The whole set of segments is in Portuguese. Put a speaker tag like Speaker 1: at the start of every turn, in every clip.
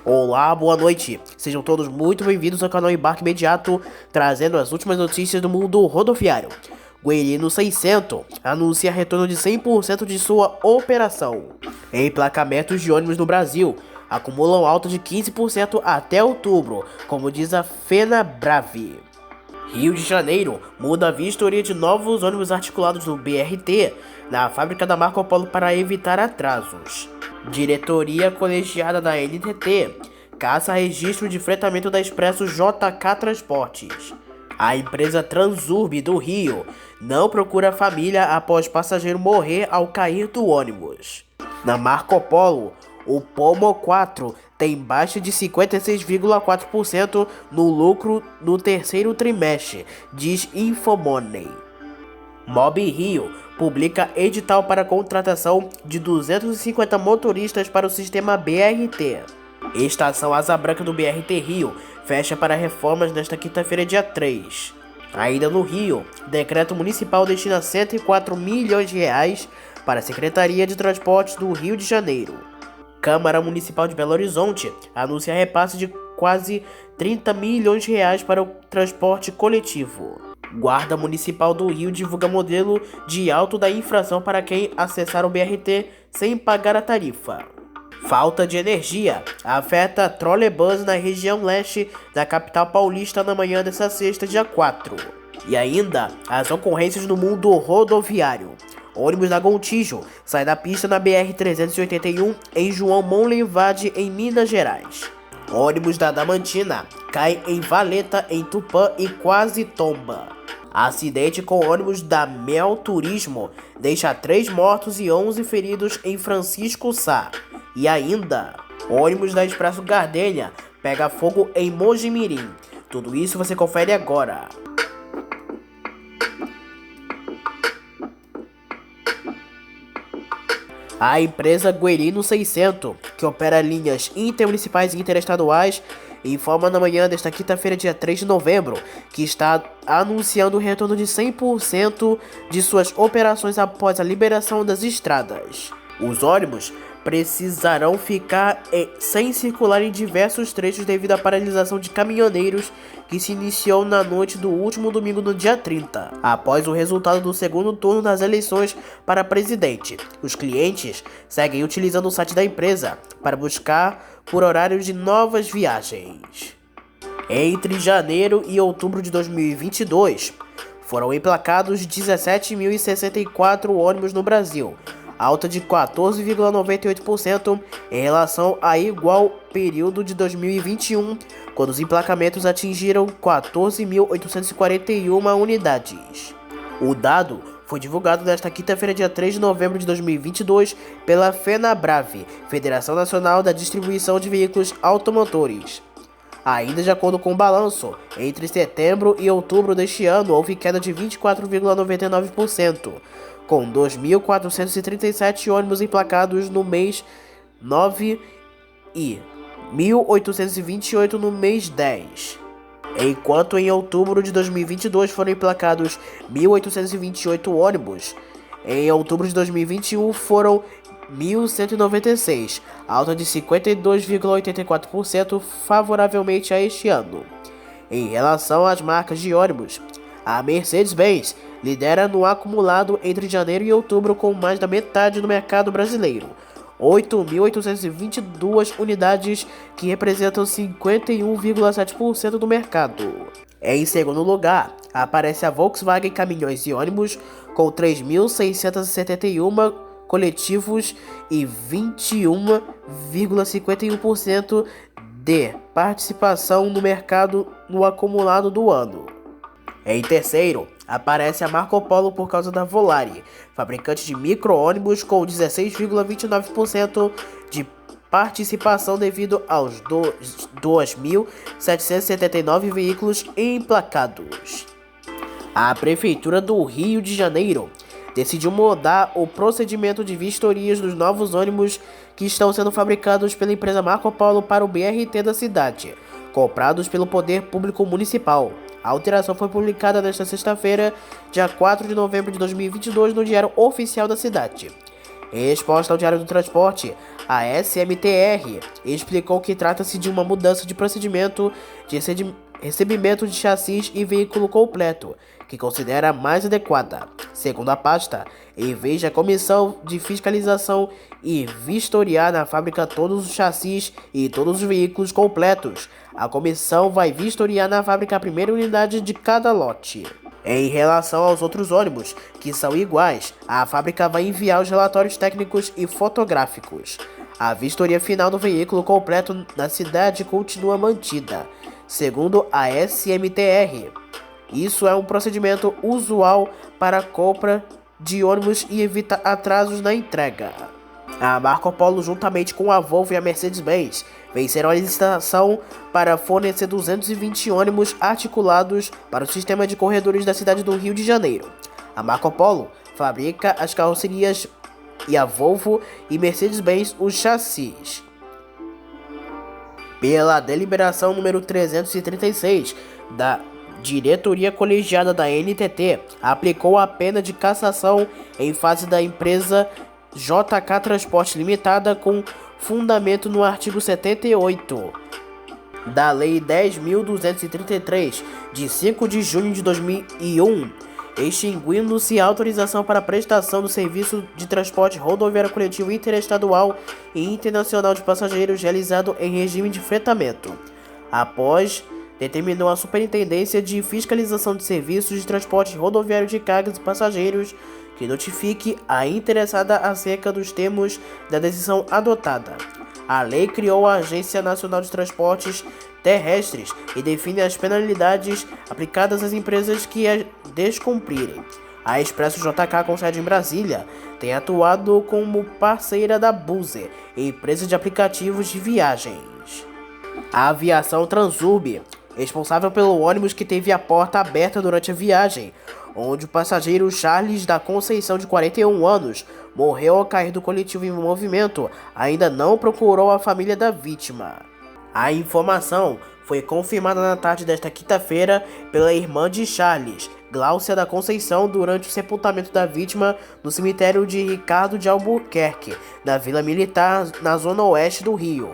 Speaker 1: Olá, boa noite. Sejam todos muito bem-vindos ao canal Embarque Imediato, trazendo as últimas notícias do mundo rodoviário. Guerino 600 anuncia retorno de 100% de sua operação. Emplacamentos de ônibus no Brasil acumulam alta de 15% até outubro, como diz a FenaBrave. Rio de Janeiro muda a vistoria de novos ônibus articulados do BRT na fábrica da Marco Polo para evitar atrasos. Diretoria colegiada da NTT caça registro de fretamento da Expresso JK Transportes. A empresa Transurb do Rio não procura família após passageiro morrer ao cair do ônibus. Na Marco Polo, o Pomo 4 tem baixa de 56,4% no lucro no terceiro trimestre, diz Infomoney. Mob Rio publica edital para contratação de 250 motoristas para o sistema BRT. Estação Asa Branca do BRT Rio fecha para reformas nesta quinta-feira, dia 3. Ainda no Rio, decreto municipal destina 104 milhões de reais para a Secretaria de Transportes do Rio de Janeiro. Câmara Municipal de Belo Horizonte anuncia repasse de quase 30 milhões de reais para o transporte coletivo. Guarda Municipal do Rio divulga modelo de alto da infração para quem acessar o BRT sem pagar a tarifa. Falta de energia afeta trolebus na região leste da capital paulista na manhã desta sexta, dia 4. E ainda, as ocorrências no mundo rodoviário. Ônibus da Gontijo sai da pista na BR-381 em João Monlevade, em Minas Gerais. Ônibus da Damantina cai em Valeta, em Tupã e quase tomba. Acidente com ônibus da Mel Turismo deixa 3 mortos e 11 feridos em Francisco Sá. E ainda, ônibus da Expresso Gardênia pega fogo em Mojimirim. Tudo isso você confere agora. A empresa Guerino 600, que opera linhas intermunicipais e interestaduais, informa na manhã desta quinta-feira, dia 3 de novembro, que está anunciando o retorno de 100% de suas operações após a liberação das estradas. Os ônibus precisarão ficar sem circular em diversos trechos devido à paralisação de caminhoneiros que se iniciou na noite do último domingo, no dia 30, após o resultado do segundo turno das eleições para presidente. Os clientes seguem utilizando o site da empresa para buscar por horários de novas viagens. Entre janeiro e outubro de 2022, foram emplacados 17.064 ônibus no Brasil, alta de 14,98% em relação a igual período de 2021, quando os emplacamentos atingiram 14.841 unidades. O dado foi divulgado nesta quinta-feira, dia 3 de novembro de 2022, pela FenaBrave, Federação Nacional da Distribuição de Veículos Automotores. Ainda de acordo com o balanço, entre setembro e outubro deste ano houve queda de 24,99%, com 2.437 ônibus emplacados no mês 9 e 1.828 no mês 10. Enquanto em outubro de 2022 foram emplacados 1.828 ônibus, em outubro de 2021 foram 1.196, alta de 52,84% favoravelmente a este ano. Em relação às marcas de ônibus, a Mercedes-Benz lidera no acumulado entre janeiro e outubro com mais da metade do mercado brasileiro, 8.822 unidades, que representam 51,7% do mercado. Em segundo lugar, aparece a Volkswagen Caminhões e Ônibus com 3.671 coletivos e 21,51% de participação no mercado no acumulado do ano. Em terceiro, aparece a Marco Polo por causa da Volare, fabricante de micro-ônibus, com 16,29% de participação devido aos 2.779 veículos emplacados. A Prefeitura do Rio de Janeiro decidiu mudar o procedimento de vistorias dos novos ônibus que estão sendo fabricados pela empresa Marco Polo para o BRT da cidade, comprados pelo Poder Público Municipal. A alteração foi publicada nesta sexta-feira, dia 4 de novembro de 2022, no Diário Oficial da Cidade. Em resposta ao Diário do Transporte, A SMTR explicou que trata-se de uma mudança de procedimento de recebimento de chassis e veículo completo, que considera mais adequada. Segundo a pasta, em vez da comissão de fiscalização e vistoriar na fábrica todos os chassis e todos os veículos completos, a comissão vai vistoriar na fábrica a primeira unidade de cada lote. Em relação aos outros ônibus, que são iguais, a fábrica vai enviar os relatórios técnicos e fotográficos. A vistoria final do veículo completo na cidade continua mantida, segundo a SMTR. Isso é um procedimento usual para a compra de ônibus e evita atrasos na entrega. A Marco Polo, juntamente com a Volvo e a Mercedes-Benz, venceram a licitação para fornecer 220 ônibus articulados para o sistema de corredores da cidade do Rio de Janeiro. A Marco Polo fabrica as carrocerias e a Volvo e Mercedes-Benz os chassis. Pela deliberação número 336 da diretoria colegiada da NTT, aplicou a pena de cassação em face da empresa JK Transporte Limitada com fundamento no artigo 78 da Lei 10.233, de 5 de junho de 2001, extinguindo-se a autorização para prestação do serviço de transporte rodoviário coletivo interestadual e internacional de passageiros realizado em regime de fretamento. Após, determinou a Superintendência de Fiscalização de Serviços de Transporte Rodoviário de Cargas e Passageiros que notifique a interessada acerca dos termos da decisão adotada. A lei criou a Agência Nacional de Transportes Terrestres e define as penalidades aplicadas às empresas que as descumprirem. A Expresso JK, com sede em Brasília, tem atuado como parceira da Buser, empresa de aplicativos de viagens. A Aviação Transurb, responsável pelo ônibus que teve a porta aberta durante a viagem, onde o passageiro Charles da Conceição, de 41 anos, morreu ao cair do coletivo em movimento, ainda não procurou a família da vítima. A informação foi confirmada na tarde desta quinta-feira pela irmã de Charles, Gláucia da Conceição, durante o sepultamento da vítima no cemitério de Ricardo de Albuquerque, na Vila Militar, na zona oeste do Rio.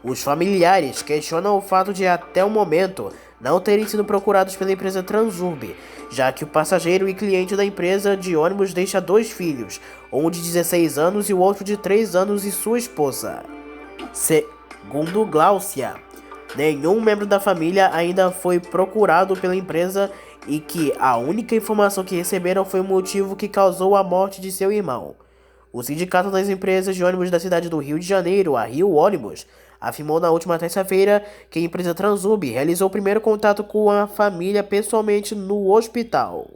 Speaker 1: Os familiares questionam o fato de, até o momento, não terem sido procurados pela empresa Transurb, já que o passageiro e cliente da empresa de ônibus deixa 2 filhos, um de 16 anos e o outro de 3 anos, e sua esposa. Segundo Gláucia, nenhum membro da família ainda foi procurado pela empresa e que a única informação que receberam foi o motivo que causou a morte de seu irmão. O Sindicato das Empresas de Ônibus da cidade do Rio de Janeiro, a Rio Ônibus, afirmou na última terça-feira que a empresa Transurb realizou o primeiro contato com a família pessoalmente no hospital.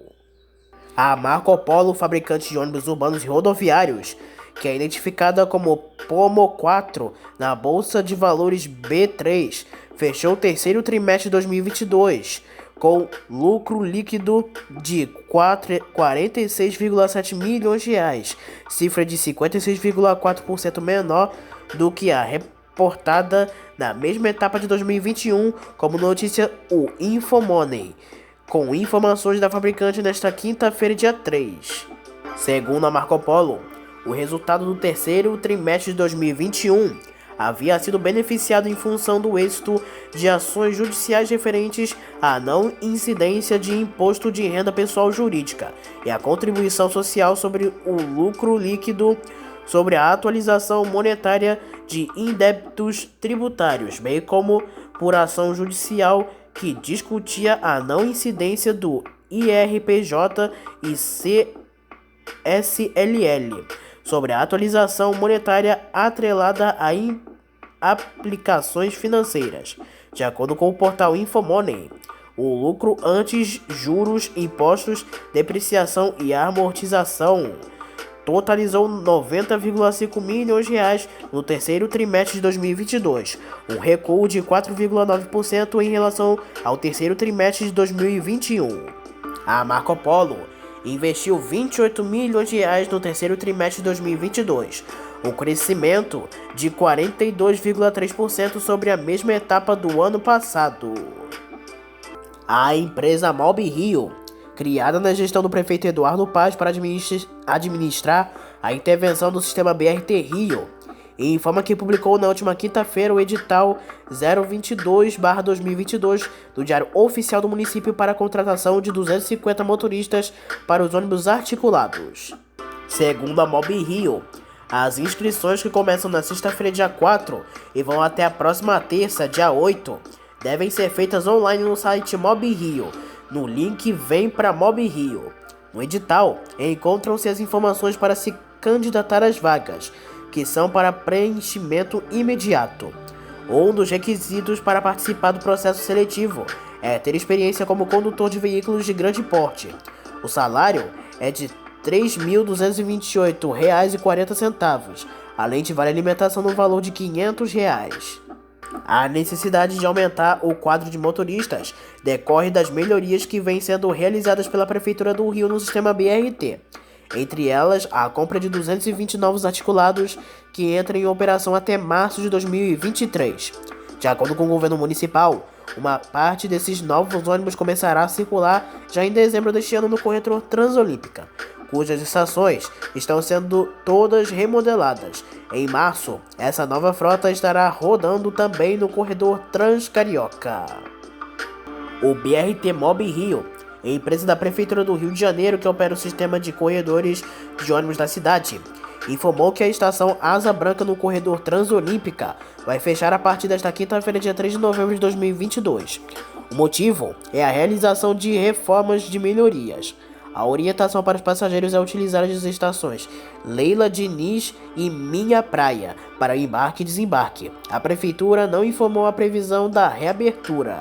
Speaker 1: A Marco Polo, fabricante de ônibus urbanos e rodoviários, que é identificada como Pomo 4 na Bolsa de Valores B3, fechou o terceiro trimestre de 2022 com lucro líquido de 46,7 milhões de reais, cifra de 56,4% menor do que a reportada na mesma etapa de 2021, como notícia o Infomoney, com informações da fabricante nesta quinta-feira, dia 3. Segundo a Marco Polo, o resultado do terceiro trimestre de 2021 havia sido beneficiado em função do êxito de ações judiciais referentes à não incidência de imposto de renda pessoal jurídica e a contribuição social sobre o lucro líquido, sobre a atualização monetária de indébitos tributários, bem como por ação judicial que discutia a não incidência do IRPJ e CSLL, sobre a atualização monetária atrelada a aplicações financeiras. De acordo com o portal Infomoney, o lucro antes juros, impostos, depreciação e amortização totalizou 90,5 milhões de reais no terceiro trimestre de 2022, um recuo de 4,9% em relação ao terceiro trimestre de 2021. A Marco Polo investiu 28 milhões de reais no terceiro trimestre de 2022, um crescimento de 42,3% sobre a mesma etapa do ano passado. A empresa Mobi Rio, criada na gestão do prefeito Eduardo Paz para administrar a intervenção do sistema BRT Rio, e informa que publicou na última quinta-feira o edital 022/2022 do Diário Oficial do Município para a contratação de 250 motoristas para os ônibus articulados. Segundo a Mob Rio, as inscrições, que começam na sexta-feira, dia 4, e vão até a próxima terça, dia 8, devem ser feitas online no site Mob Rio, no link Vem pra Mob Rio. No edital, encontram-se as informações para se candidatar às vagas, que são para preenchimento imediato. Um dos requisitos para participar do processo seletivo é ter experiência como condutor de veículos de grande porte. O salário é de R$ 3.228,40, além de vale alimentação no valor de R$ 500. A necessidade de aumentar o quadro de motoristas decorre das melhorias que vêm sendo realizadas pela Prefeitura do Rio no sistema BRT. Entre elas, a compra de 220 novos articulados que entram em operação até março de 2023. De acordo com o governo municipal, uma parte desses novos ônibus começará a circular já em dezembro deste ano no corredor Transolímpica, cujas estações estão sendo todas remodeladas. Em março, essa nova frota estará rodando também no corredor Transcarioca. O BRT Mob Rio, empresa da Prefeitura do Rio de Janeiro que opera o sistema de corredores de ônibus da cidade, informou que a estação Asa Branca no corredor Transolímpica vai fechar a partir desta quinta-feira, dia 3 de novembro de 2022. O motivo é a realização de reformas de melhorias. A orientação para os passageiros é utilizar as estações Leila Diniz e Minha Praia para embarque e desembarque. A Prefeitura não informou a previsão da reabertura.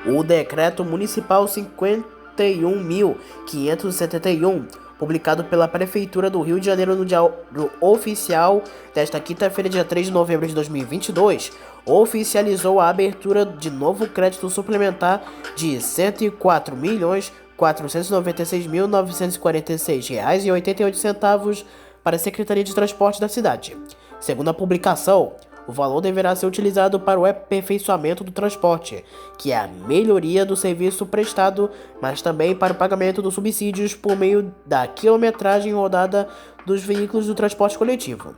Speaker 1: O Decreto Municipal 51.571, publicado pela Prefeitura do Rio de Janeiro no Diário Oficial desta quinta-feira, dia 3 de novembro de 2022, oficializou a abertura de novo crédito suplementar de R$ 104.496.946,88 para a Secretaria de Transporte da cidade. Segundo a publicação, o valor deverá ser utilizado para o aperfeiçoamento do transporte, que é a melhoria do serviço prestado, mas também para o pagamento dos subsídios por meio da quilometragem rodada dos veículos do transporte coletivo.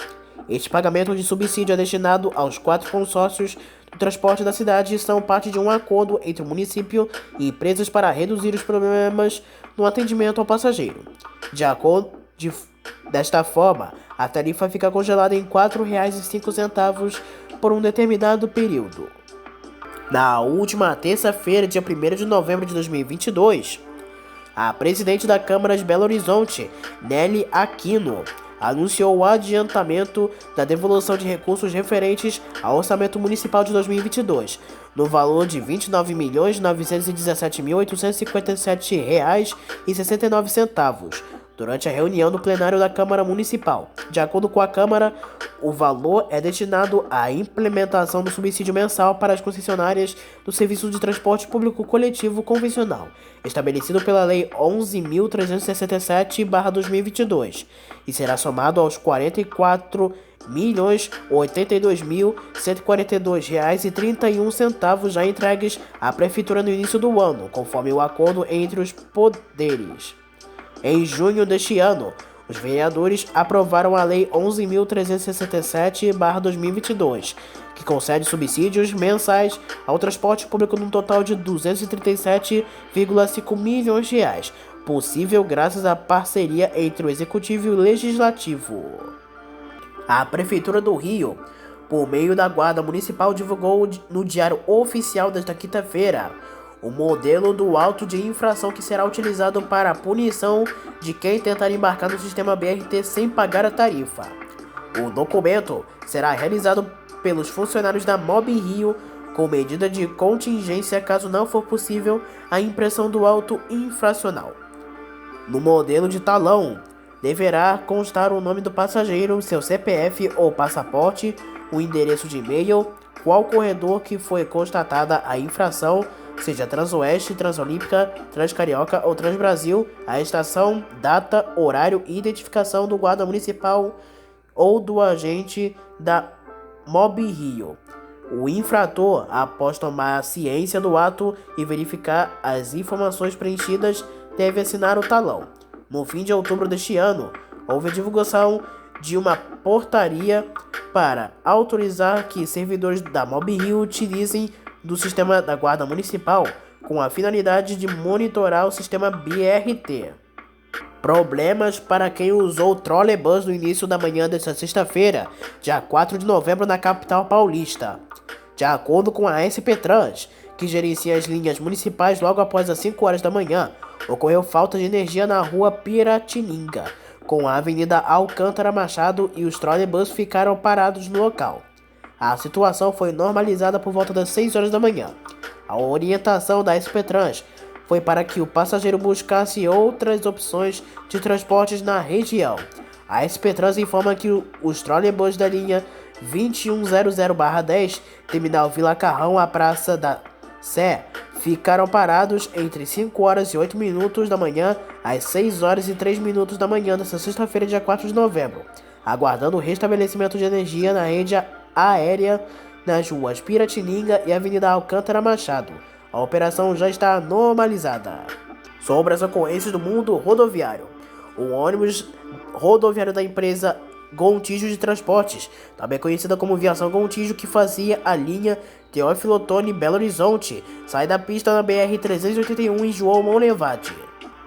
Speaker 1: Este pagamento de subsídio é destinado aos 4 consórcios do transporte da cidade e são parte de um acordo entre o município e empresas para reduzir os problemas no atendimento ao passageiro. Desta forma, a tarifa fica congelada em R$ 4,05 por um determinado período. Na última terça-feira, dia 1º de novembro de 2022, a presidente da Câmara de Belo Horizonte, Nelly Aquino, anunciou o adiantamento da devolução de recursos referentes ao Orçamento Municipal de 2022, no valor de R$ 29.917.857,69, durante a reunião do plenário da Câmara Municipal. De acordo com a Câmara, o valor é destinado à implementação do subsídio mensal para as concessionárias do Serviço de Transporte Público Coletivo Convencional, estabelecido pela Lei 11.367/2022, e será somado aos R$ 44.082.142,31 já entregues à Prefeitura no início do ano, conforme o acordo entre os poderes. Em junho deste ano, os vereadores aprovaram a Lei 11.367/2022, que concede subsídios mensais ao transporte público num total de R$ 237,5 milhões, possível graças à parceria entre o Executivo e o Legislativo. A Prefeitura do Rio, por meio da Guarda Municipal, divulgou no Diário Oficial desta quinta-feira o modelo do auto de infração que será utilizado para a punição de quem tentar embarcar no sistema BRT sem pagar a tarifa. O documento será realizado pelos funcionários da Mob Rio com medida de contingência caso não for possível a impressão do auto infracional. No modelo de talão, deverá constar o nome do passageiro, seu CPF ou passaporte, o endereço de e-mail, qual corredor que foi constatada a infração, seja Transoeste, Transolímpica, Transcarioca ou Transbrasil, a estação, data, horário e identificação do guarda municipal ou do agente da Mob Rio. O infrator, após tomar ciência do ato e verificar as informações preenchidas, deve assinar o talão. No fim de outubro deste ano, houve a divulgação de uma portaria para autorizar que servidores da MobRio utilizem do sistema da Guarda Municipal com a finalidade de monitorar o sistema BRT. Problemas para quem usou o trolebus no início da manhã desta sexta-feira, dia 4 de novembro, na capital paulista. De acordo com a SP Trans, que gerencia as linhas municipais, logo após as 5 horas da manhã, ocorreu falta de energia na rua Piratininga, com a Avenida Alcântara Machado, e os trolebus ficaram parados no local. A situação foi normalizada por volta das 6 horas da manhã. A orientação da SP Trans foi para que o passageiro buscasse outras opções de transportes na região. A SP Trans informa que os trolebus da linha 2100/10, terminal Vila Carrão à Praça da Sé, ficaram parados entre 5 horas e 8 minutos da manhã às 6 horas e 3 minutos da manhã desta sexta-feira, dia 4 de novembro, aguardando o restabelecimento de energia na rede aérea nas ruas Piratininga e Avenida Alcântara Machado. A operação já está normalizada. Sobre as ocorrências do mundo rodoviário. O ônibus rodoviário da empresa Gontijo de Transportes, também conhecida como Viação Gontijo, que fazia a linha Teófilo Otoni Belo Horizonte, sai da pista na BR-381 em João Monlevade.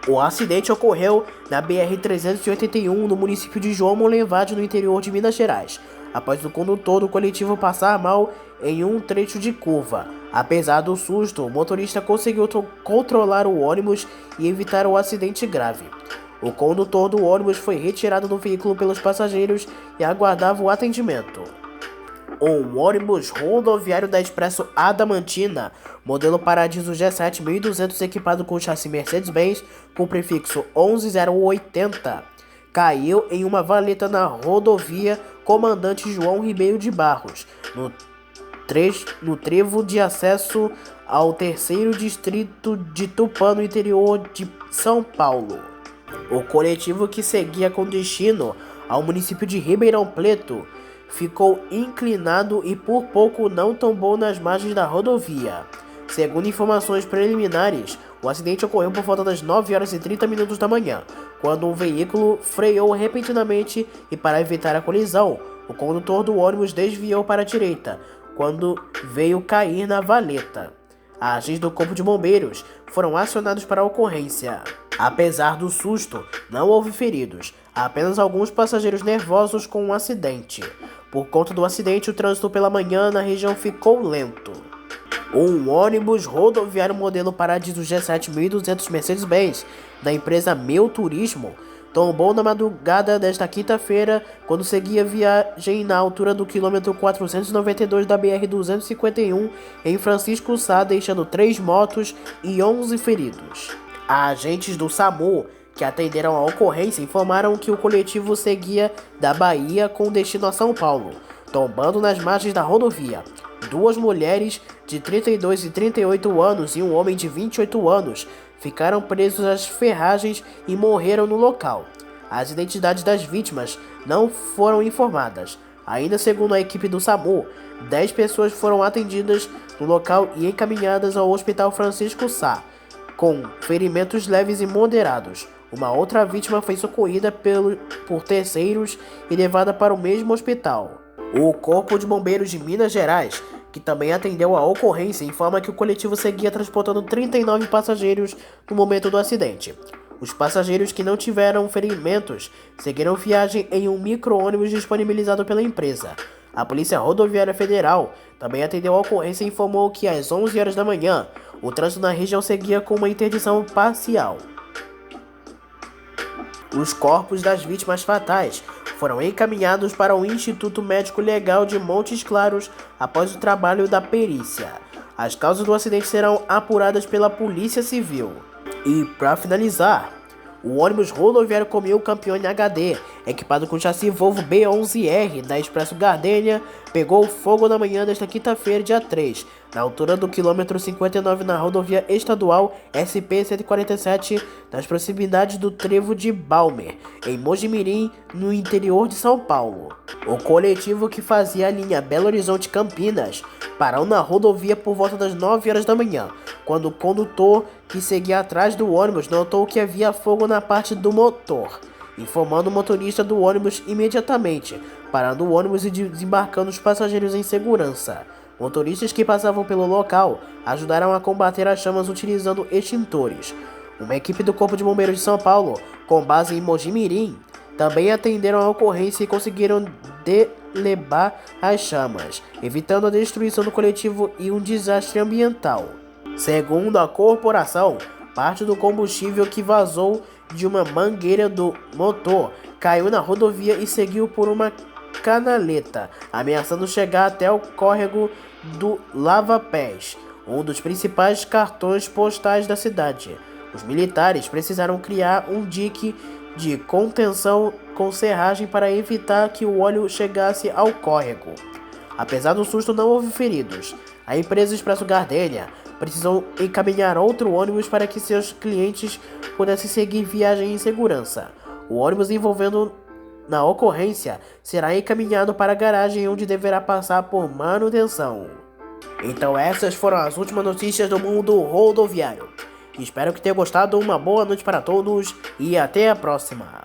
Speaker 1: O acidente ocorreu na BR-381 no município de João Monlevade, no interior de Minas Gerais, após o condutor do coletivo passar mal em um trecho de curva. Apesar do susto, o motorista conseguiu controlar o ônibus e evitar o acidente grave. O condutor do ônibus foi retirado do veículo pelos passageiros e aguardava o atendimento. Um ônibus rodoviário da Expresso Adamantina, modelo Paradiso G7 1200, equipado com chassi Mercedes-Benz com prefixo 11080, caiu em uma valeta na rodovia Comandante João Ribeiro de Barros, no trevo de acesso ao terceiro distrito de Tupã, no interior de São Paulo. O coletivo, que seguia com destino ao município de Ribeirão Preto, ficou inclinado e por pouco não tombou nas margens da rodovia. Segundo informações preliminares, o acidente ocorreu por volta das 9 horas e 30 minutos da manhã, quando um veículo freou repentinamente e, para evitar a colisão, o condutor do ônibus desviou para a direita, quando veio cair na valeta. Agentes do Corpo de Bombeiros foram acionados para a ocorrência. Apesar do susto, não houve feridos, apenas alguns passageiros nervosos com o acidente. Por conta do acidente, o trânsito pela manhã na região ficou lento. Um ônibus rodoviário modelo Paradiso G7 1200 Mercedes-Benz, da empresa Meu Turismo, tombou na madrugada desta quinta-feira quando seguia viagem na altura do quilômetro 492 da BR-251 em Francisco Sá, deixando 3 motos e 11 feridos. Agentes do SAMU que atenderam a ocorrência informaram que o coletivo seguia da Bahia com destino a São Paulo, tombando nas margens da rodovia. 2 mulheres de 32 e 38 anos e um homem de 28 anos ficaram presos às ferragens e morreram no local. As identidades das vítimas não foram informadas. Ainda segundo a equipe do SAMU, 10 pessoas foram atendidas no local e encaminhadas ao Hospital Francisco Sá, com ferimentos leves e moderados. Uma outra vítima foi socorrida por terceiros e levada para o mesmo hospital. O Corpo de Bombeiros de Minas Gerais, que também atendeu a ocorrência, informa que o coletivo seguia transportando 39 passageiros no momento do acidente. Os passageiros que não tiveram ferimentos seguiram viagem em um micro-ônibus disponibilizado pela empresa. A Polícia Rodoviária Federal também atendeu a ocorrência e informou que às 11 horas da manhã, o trânsito na região seguia com uma interdição parcial. Os corpos das vítimas fatais foram encaminhados para o Instituto Médico Legal de Montes Claros após o trabalho da perícia. As causas do acidente serão apuradas pela Polícia Civil. E, para finalizar, o ônibus rodoviário Comil Campione HD, equipado com chassi Volvo B11R da Expresso Gardênia, pegou fogo na manhã desta quinta-feira, dia 3, na altura do quilômetro 59 na rodovia estadual SP-147, nas proximidades do trevo de Balmer, em Mojimirim, no interior de São Paulo. O coletivo, que fazia a linha Belo Horizonte-Campinas, parou na rodovia por volta das 9 horas da manhã, quando o condutor, que seguia atrás do ônibus, notou que havia fogo na parte do motor. informando o motorista do ônibus imediatamente, parando o ônibus e desembarcando os passageiros em segurança. Motoristas que passavam pelo local ajudaram a combater as chamas utilizando extintores. Uma equipe do Corpo de Bombeiros de São Paulo, com base em Mojimirim, também atenderam a ocorrência e conseguiram delebar as chamas, evitando a destruição do coletivo e um desastre ambiental. Segundo a corporação, parte do combustível que vazou de uma mangueira do motor caiu na rodovia e seguiu por uma canaleta, ameaçando chegar até o córrego do Lava Pés, um dos principais cartões postais da cidade. Os militares precisaram criar um dique de contenção com serragem para evitar que o óleo chegasse ao córrego. Apesar do susto, não houve feridos. A empresa Expresso Gardenia precisou encaminhar outro ônibus para que seus clientes pudessem seguir viagem em segurança. O ônibus envolvendo na ocorrência será encaminhado para a garagem onde deverá passar por manutenção. Então essas foram as últimas notícias do mundo rodoviário. Espero que tenham gostado, uma boa noite para todos e até a próxima.